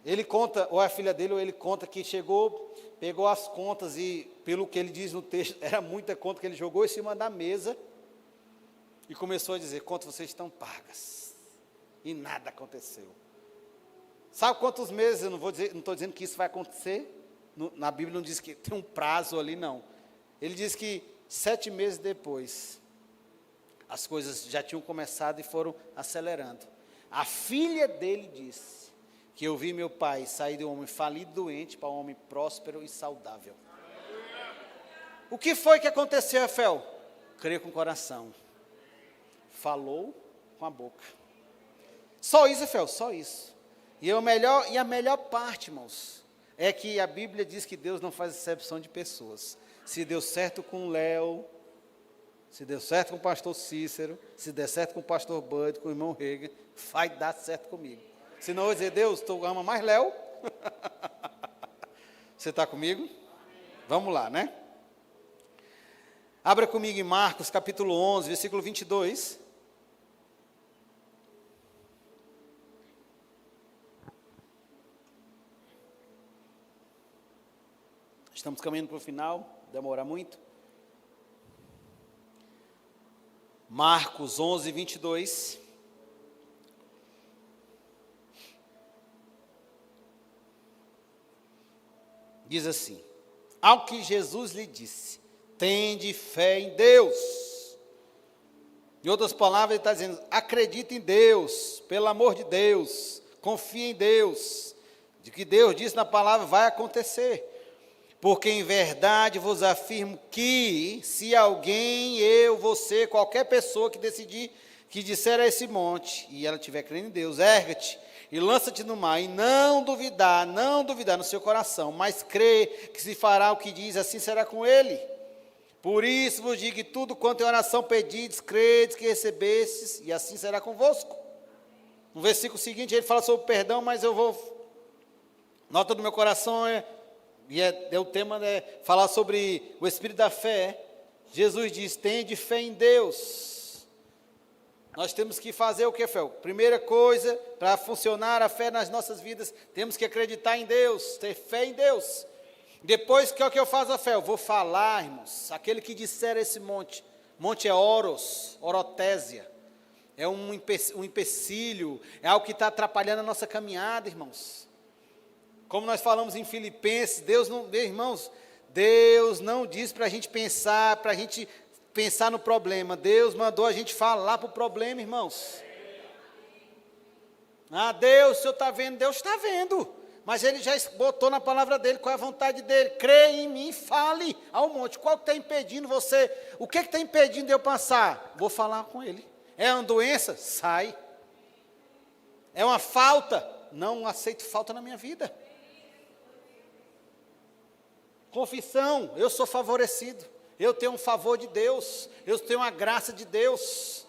Ele conta, ou a filha dele, ou ele conta que chegou, pegou as contas e, pelo que ele diz no texto, era muita conta que ele jogou em cima da mesa e começou a dizer, quanto vocês estão pagas. E nada aconteceu. Sabe quantos meses, eu não estou dizendo que isso vai acontecer, na Bíblia não diz que tem um prazo ali, não. Ele diz que 7 meses depois, as coisas já tinham começado e foram acelerando. A filha dele disse que eu vi meu pai sair de um homem falido e doente para um homem próspero e saudável. O que foi que aconteceu, Rafael? Crê com o coração. Falou com a boca. Só isso, Rafael, só isso. E a melhor parte, irmãos, é que a Bíblia diz que Deus não faz exceção de pessoas. Se deu certo com o Léo, se deu certo com o pastor Cícero, se der certo com o pastor Bud, com o irmão Rega, vai dar certo comigo. Senão eu vou dizer, Deus, tu ama mais Léo? Você está comigo? Vamos lá, né? Abra comigo em Marcos, capítulo 11, versículo 22. Estamos caminhando para o final, demora muito. Marcos 11, 22. Diz assim, ao que Jesus lhe disse, tende fé em Deus. Em outras palavras, ele está dizendo, acredita em Deus, pelo amor de Deus, confia em Deus, de que Deus disse na palavra vai acontecer. Porque em verdade vos afirmo que, se alguém, eu, você, qualquer pessoa que decidir, que disser a esse monte, e ela tiver crendo em Deus, erga-te e lança-te no mar, e não duvidar no seu coração, mas crê que se fará o que diz, assim será com ele. Por isso vos digo que tudo quanto em oração pedides, credes que recebestes, e assim será convosco. No versículo seguinte ele fala sobre perdão, mas eu vou, nota do meu coração o tema é falar sobre o Espírito da fé. Jesus diz, tende fé em Deus. Nós temos que fazer o que, Fel? Primeira coisa, para funcionar a fé nas nossas vidas, temos que acreditar em Deus, ter fé em Deus. Depois, que é o que eu faço, Fel? Vou falar, irmãos, aquele que disser esse monte é oros, orotésia, é um empecilho, é algo que está atrapalhando a nossa caminhada, irmãos. Como nós falamos em Filipenses, Deus não diz para a gente pensar no problema. Deus mandou a gente falar para o problema, irmãos. Deus, o Senhor está vendo? Deus está vendo. Mas Ele já botou na palavra dEle, qual é a vontade dEle. Crê em mim, fale ao monte. Qual que está impedindo você? O que está impedindo de eu passar? Vou falar com Ele. É uma doença? Sai. É uma falta? Não aceito falta na minha vida. Confissão, eu sou favorecido, eu tenho um favor de Deus, eu tenho a graça de Deus,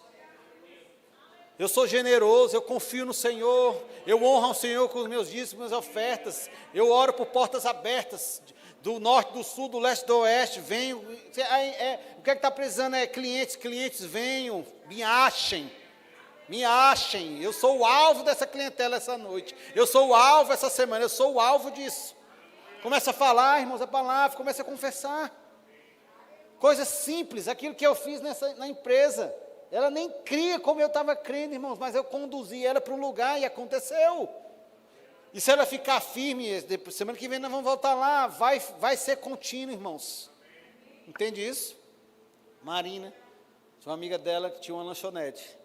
eu sou generoso, eu confio no Senhor, eu honro ao Senhor com os meus dízimos e minhas ofertas, eu oro por portas abertas, do norte, do sul, do leste, do oeste, venham, o que está precisando é clientes venham, me achem, eu sou o alvo dessa clientela essa noite, eu sou o alvo essa semana, eu sou o alvo disso. Começa a falar, irmãos, a palavra, começa a confessar. Coisas simples, aquilo que eu fiz na empresa. Ela nem cria como eu estava crendo, irmãos, mas eu conduzi ela para um lugar e aconteceu. E se ela ficar firme, semana que vem nós vamos voltar lá, vai ser contínuo, irmãos. Entende isso? Marina, tinha uma amiga dela que tinha uma lanchonete.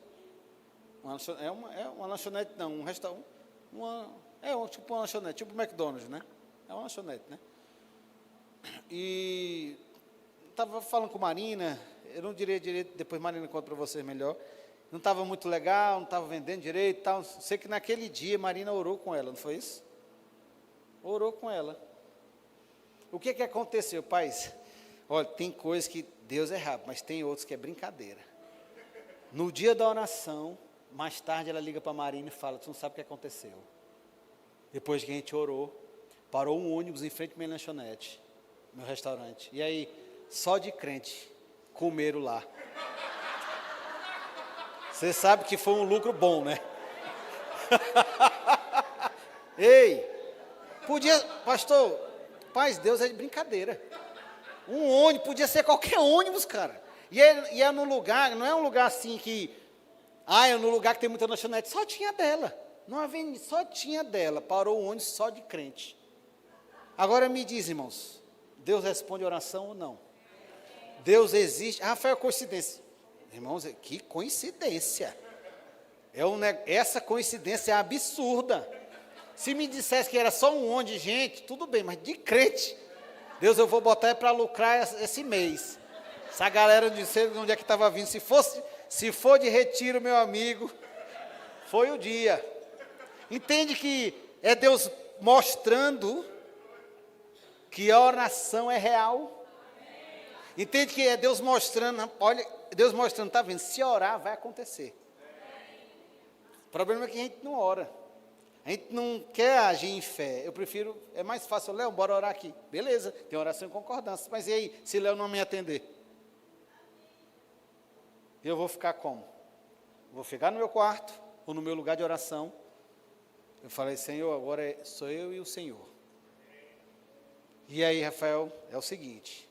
Uma lanchonete não, um restaurante. Tipo uma lanchonete, tipo o McDonald's, né? É uma lanchonete, né? E estava falando com Marina, eu não diria direito, depois Marina conta para vocês melhor. Não estava muito legal, não estava vendendo direito e tal. Sei que naquele dia Marina orou com ela, não foi isso? Orou com ela. O que aconteceu, pais? Olha, tem coisas que Deus é rápido, mas tem outros que é brincadeira. No dia da oração, mais tarde ela liga para a Marina e fala, tu não sabe o que aconteceu. Depois que a gente orou, parou um ônibus em frente à minha lanchonete, meu restaurante. E aí, só de crente, comeram lá. Você sabe que foi um lucro bom, né? Ei, podia, pastor, paz, Deus é de brincadeira. Um ônibus, podia ser qualquer ônibus, cara. E é no lugar, não é um lugar assim que, é no lugar que tem muita lanchonete, só tinha dela. Não havia, só tinha dela, parou o ônibus só de crente. Agora me diz, irmãos, Deus responde oração ou não? Deus existe. Rafael, coincidência. Irmãos, que coincidência. Essa coincidência é absurda. Se me dissesse que era só um monte de gente, tudo bem, mas de crente, Deus, eu vou botar para lucrar esse mês. Essa galera não sei de onde é que estava vindo. Se for de retiro, meu amigo, foi o dia. Entende que é Deus mostrando que a oração é real? Entende que é Deus mostrando, olha, Deus mostrando, está vendo? Se orar, vai acontecer. O problema é que a gente não ora. A gente não quer agir em fé. Eu prefiro, é mais fácil, Léo, bora orar aqui. Beleza, tem oração em concordância. Mas e aí, se Léo não me atender? Eu vou ficar como? Vou ficar no meu quarto, ou no meu lugar de oração. Eu falei, Senhor, agora sou eu e o Senhor. E aí, Rafael, é o seguinte,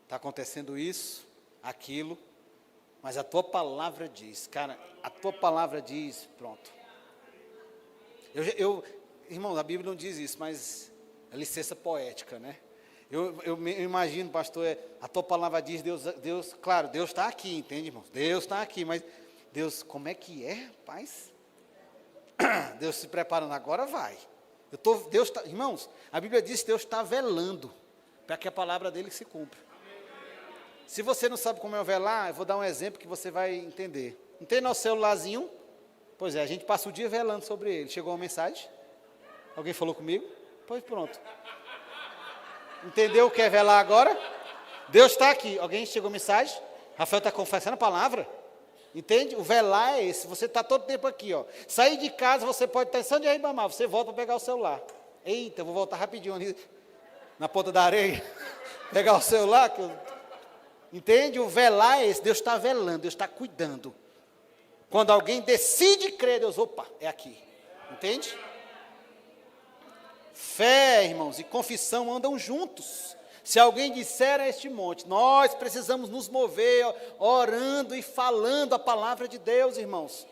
está acontecendo isso, aquilo, mas a tua palavra diz, cara, a tua palavra diz, pronto. Irmão, a Bíblia não diz isso, mas é licença poética, né? Eu imagino, pastor, a tua palavra diz, Deus, claro, Deus está aqui, entende, irmão? Deus está aqui, mas Deus, como é que é, rapaz? Deus se preparando, agora vai. Irmãos, a Bíblia diz que Deus está velando para que a palavra dele se cumpra. Se você não sabe como é velar, eu vou dar um exemplo que você vai entender. Não tem nosso celularzinho? Pois é, a gente passa o dia velando sobre ele. Chegou uma mensagem? Alguém falou comigo? Pois pronto. Entendeu o que é velar agora? Deus está aqui. Alguém chegou mensagem? Rafael está confessando a palavra? Entende? O velar é esse. Você está todo tempo aqui, ó. Sair de casa, você pode estar em São Diego de Ribamar, você volta para pegar o celular. Eita, eu vou voltar rapidinho ali, na ponta da areia, pegar o celular. Entende? O velar é esse. Deus está velando, Deus está cuidando. Quando alguém decide crer, Deus, opa, é aqui. Entende? Fé, irmãos, e confissão andam juntos. Se alguém disser a este monte, nós precisamos nos mover orando e falando a palavra de Deus, irmãos.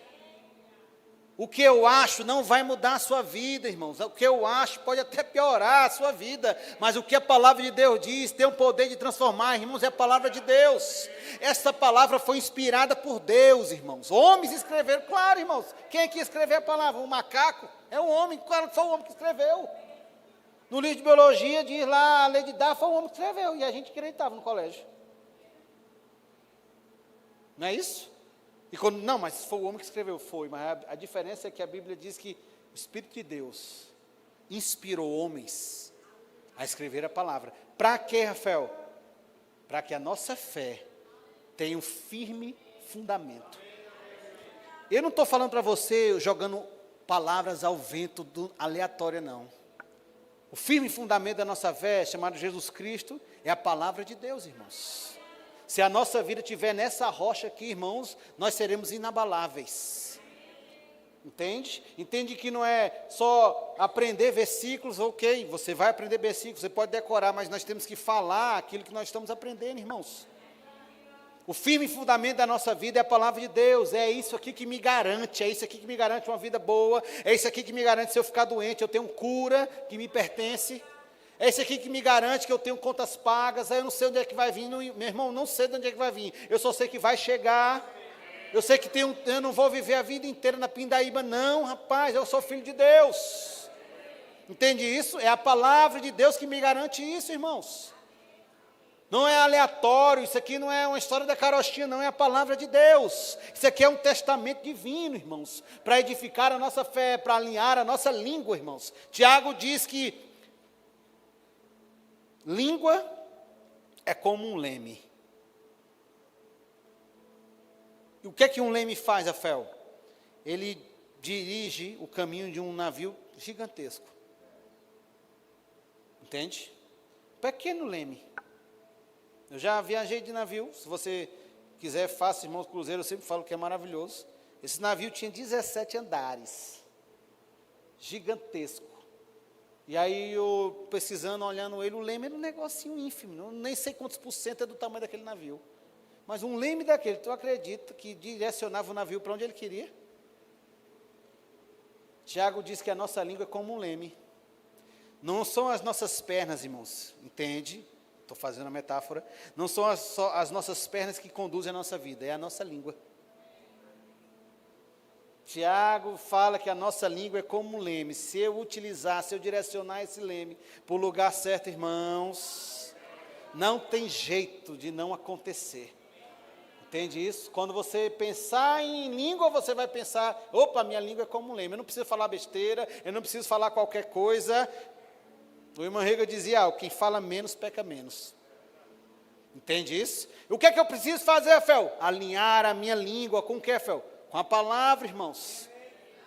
O que eu acho não vai mudar a sua vida, irmãos. O que eu acho pode até piorar a sua vida, mas o que a palavra de Deus diz tem o poder de transformar, irmãos, é a palavra de Deus. Essa palavra foi inspirada por Deus, irmãos. Homens escreveram, claro, irmãos. Quem é que escreveu a palavra? O macaco? É um homem, claro que foi o homem que escreveu. No livro de biologia diz lá, a lei de Darwin foi o homem que escreveu, e a gente acreditava no colégio. Não é isso? E quando, não, mas foi o homem que escreveu, foi, mas a diferença é que a Bíblia diz que o Espírito de Deus inspirou homens a escrever a palavra. Para quê, Rafael? Para que a nossa fé tenha um firme fundamento. Eu não estou falando para você jogando palavras ao vento aleatória, não. O firme fundamento da nossa fé, chamado Jesus Cristo, é a palavra de Deus, irmãos. Se a nossa vida estiver nessa rocha aqui, irmãos, nós seremos inabaláveis. Entende? Entende que não é só aprender versículos, ok, você vai aprender versículos, você pode decorar, mas nós temos que falar aquilo que nós estamos aprendendo, irmãos. O firme fundamento da nossa vida é a palavra de Deus, é isso aqui que me garante, é isso aqui que me garante uma vida boa, é isso aqui que me garante se eu ficar doente, eu tenho cura que me pertence, é isso aqui que me garante que eu tenho contas pagas, aí eu não sei onde é que vai vir, meu irmão, não sei de onde é que vai vir, eu só sei que vai chegar, eu sei que eu não vou viver a vida inteira na pindaíba, não, rapaz, eu sou filho de Deus, entende isso? É a palavra de Deus que me garante isso, irmãos. Não é aleatório, isso aqui não é uma história da carochinha, não, é a palavra de Deus. Isso aqui é um testamento divino, irmãos, para edificar a nossa fé, para alinhar a nossa língua, irmãos. Tiago diz que língua é como um leme. o que é que um leme faz, Rafael? Ele dirige o caminho de um navio gigantesco. Entende? Pequeno leme. Eu já viajei de navio, se você quiser, faça, irmãos, cruzeiro, eu sempre falo que é maravilhoso. Esse navio tinha 17 andares. Gigantesco. E aí, eu pesquisando, olhando ele, o leme era um negocinho ínfimo, nem sei quantos por cento é do tamanho daquele navio. Mas um leme daquele, tu acredita que direcionava o navio para onde ele queria? Tiago diz que a nossa língua é como um leme. Não são as nossas pernas, irmãos, entende? Estou fazendo a metáfora. Não são só as nossas pernas que conduzem a nossa vida, é a nossa língua. Tiago fala que a nossa língua é como um leme. Se eu utilizar, se eu direcionar esse leme para o lugar certo, irmãos, não tem jeito de não acontecer. Entende isso? Quando você pensar em língua, você vai pensar, opa, minha língua é como um leme. Eu não preciso falar besteira, eu não preciso falar qualquer coisa. O irmão Rega dizia, quem fala menos, peca menos. Entende isso? O que é que eu preciso fazer, Fel? Alinhar a minha língua com o que, Fel? Com a palavra, irmãos.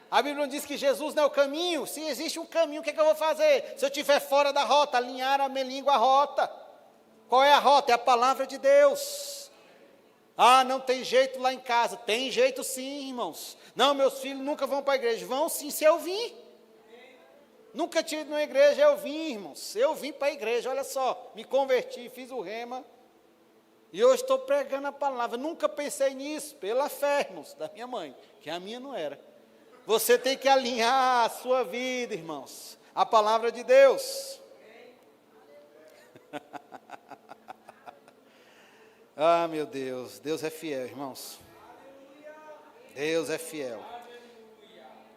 A Bíblia diz que Jesus não é o caminho. Se existe um caminho, o que é que eu vou fazer? Se eu estiver fora da rota, alinhar a minha língua à rota. Qual é a rota? É a palavra de Deus. Não tem jeito lá em casa. Tem jeito sim, irmãos. Não, meus filhos nunca vão para a igreja. Vão sim, se eu vim. Nunca tive numa igreja, eu vim, irmãos. Eu vim para a igreja, olha só. Me converti, fiz o rema. E hoje estou pregando a palavra. Nunca pensei nisso, pela fé, irmãos, da minha mãe, que a minha não era. Você tem que alinhar a sua vida, irmãos, a palavra de Deus. Meu Deus, Deus é fiel, irmãos. Deus é fiel.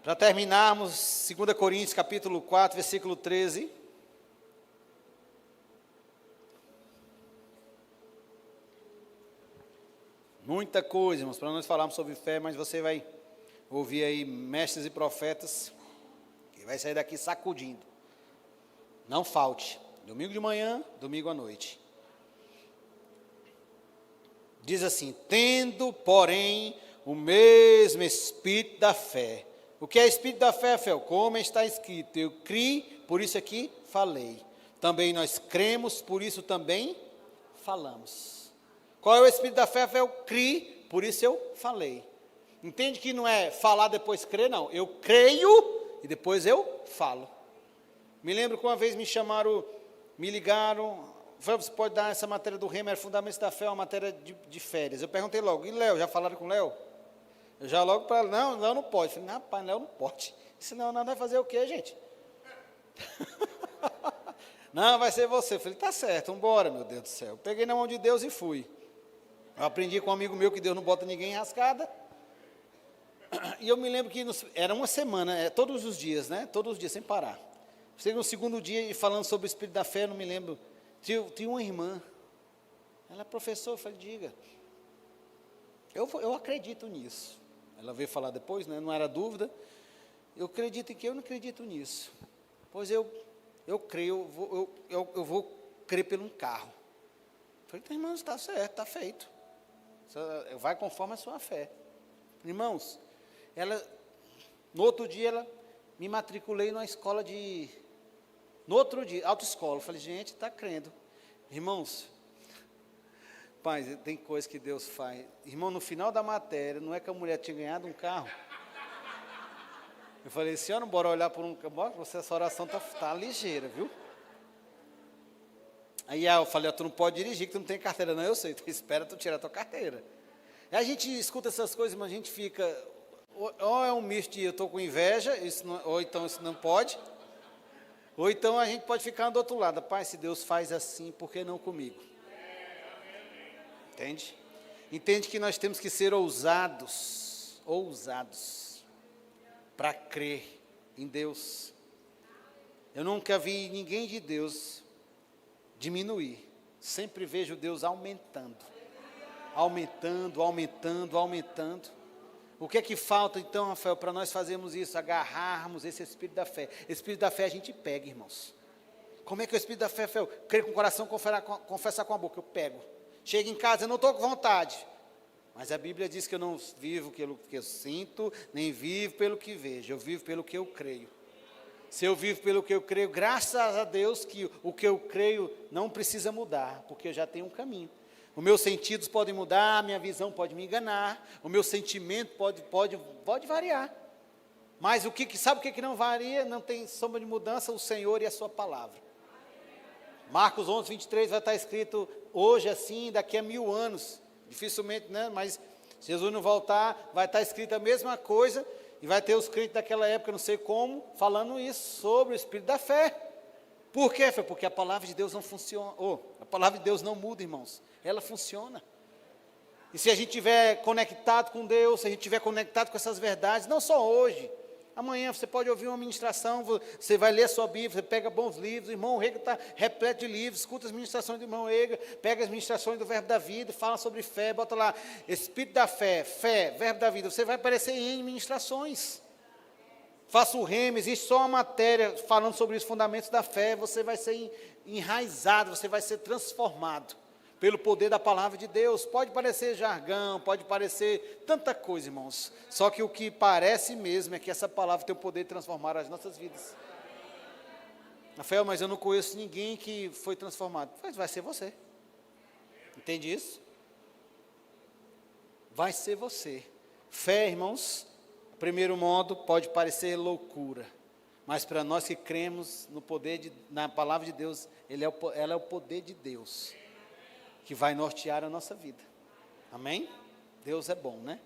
Para terminarmos, 2 Coríntios, capítulo 4, versículo 13. Muita coisa, irmãos, para nós falarmos sobre fé, mas você vai ouvir aí mestres e profetas, que vai sair daqui sacudindo. Não falte, domingo de manhã, domingo à noite. Diz assim, tendo, porém, o mesmo espírito da fé. O que é espírito da fé, Fel? Como está escrito, eu criei, por isso aqui falei. Também nós cremos, por isso também falamos. Qual é o espírito da fé? Eu criei, por isso eu falei. Entende que não é falar depois crer, não. Eu creio e depois eu falo. Me lembro que uma vez me chamaram, me ligaram, você pode dar essa matéria do Rema, era Fundamentos da Fé, uma matéria de férias. Eu perguntei logo, e Léo, já falaram com o Léo? Eu já logo para ela, não pode. Eu falei, rapaz, Léo não pode. Senão nós vai fazer o quê, gente? Não, vai ser você. Eu falei, tá certo, vamos embora, meu Deus do céu. Eu peguei na mão de Deus e fui. Eu aprendi com um amigo meu que Deus não bota ninguém em rascada. E eu me lembro que era uma semana, todos os dias, né? Todos os dias, sem parar. Chega no segundo dia, falando sobre o Espírito da Fé, não me lembro. Tinha uma irmã. Ela é professora, eu falei, diga. Eu acredito nisso. Ela veio falar depois, né? Não era dúvida. Eu acredito em que eu não acredito nisso. Pois eu creio, eu vou crer por um carro. Eu falei, então, irmãos, está certo, está feito. Vai conforme a sua fé. Irmãos, no outro dia, me matriculei numa escola no outro dia, autoescola. Falei, gente, está crendo. Irmãos, pai, tem coisa que Deus faz. Irmão, no final da matéria, não é que a mulher tinha ganhado um carro? Eu falei, senhora, bora olhar por um carro. Essa oração está ligeira, viu? Aí eu falei, tu não pode dirigir, que tu não tem carteira. Não, eu sei, tu espera tu tirar a tua carteira. Aí a gente escuta essas coisas, mas a gente fica, ou é um misto de eu estou com inveja, ou então isso não pode, ou então a gente pode ficar do outro lado. Pai, se Deus faz assim, por que não comigo? Entende? Entende que nós temos que ser ousados, para crer em Deus. Eu nunca vi ninguém de Deus diminuir. Sempre vejo Deus aumentando. O que é que falta então, Rafael, para nós fazermos isso? Agarrarmos esse Espírito da Fé. Espírito da Fé a gente pega, irmãos. Como é que é o Espírito da Fé, Rafael? Crer com o coração, confessar com a boca. Eu pego. Chego em casa, eu não estou com vontade. Mas a Bíblia diz que eu não vivo pelo que eu sinto, nem vivo pelo que vejo, eu vivo pelo que eu creio. Se eu vivo pelo que eu creio, graças a Deus que o que eu creio não precisa mudar, porque eu já tenho um caminho. Os meus sentidos podem mudar, a minha visão pode me enganar, o meu sentimento pode variar. Mas sabe o que não varia? Não tem sombra de mudança, o Senhor e a sua palavra. Marcos 11, 23 vai estar escrito, hoje assim, daqui a 1000 anos. Dificilmente, né? Mas se Jesus não voltar, vai estar escrito a mesma coisa, e vai ter os crentes daquela época, não sei como, falando isso sobre o Espírito da fé. Por quê? Porque a palavra de Deus não funciona. A palavra de Deus não muda, irmãos. Ela funciona. E se a gente estiver conectado com Deus, se a gente estiver conectado com essas verdades, não só hoje, amanhã você pode ouvir uma ministração, você vai ler a sua Bíblia, você pega bons livros, o irmão Rega está repleto de livros, escuta as ministrações do irmão Rega, pega as ministrações do Verbo da Vida, fala sobre fé, bota lá, Espírito da fé, Verbo da Vida, você vai aparecer em ministrações. Faça o rema, existe só uma matéria falando sobre os fundamentos da fé, você vai ser enraizado, você vai ser transformado pelo poder da palavra de Deus. Pode parecer jargão, pode parecer tanta coisa, irmãos. Só que o que parece mesmo é que essa palavra tem o poder de transformar as nossas vidas. Rafael, mas eu não conheço ninguém que foi transformado. Mas vai ser você. Entende isso? Vai ser você. Fé, irmãos, primeiro modo, pode parecer loucura. Mas para nós que cremos no poder na palavra de Deus, ela é o poder de Deus que vai nortear a nossa vida. Amém? Deus é bom, né?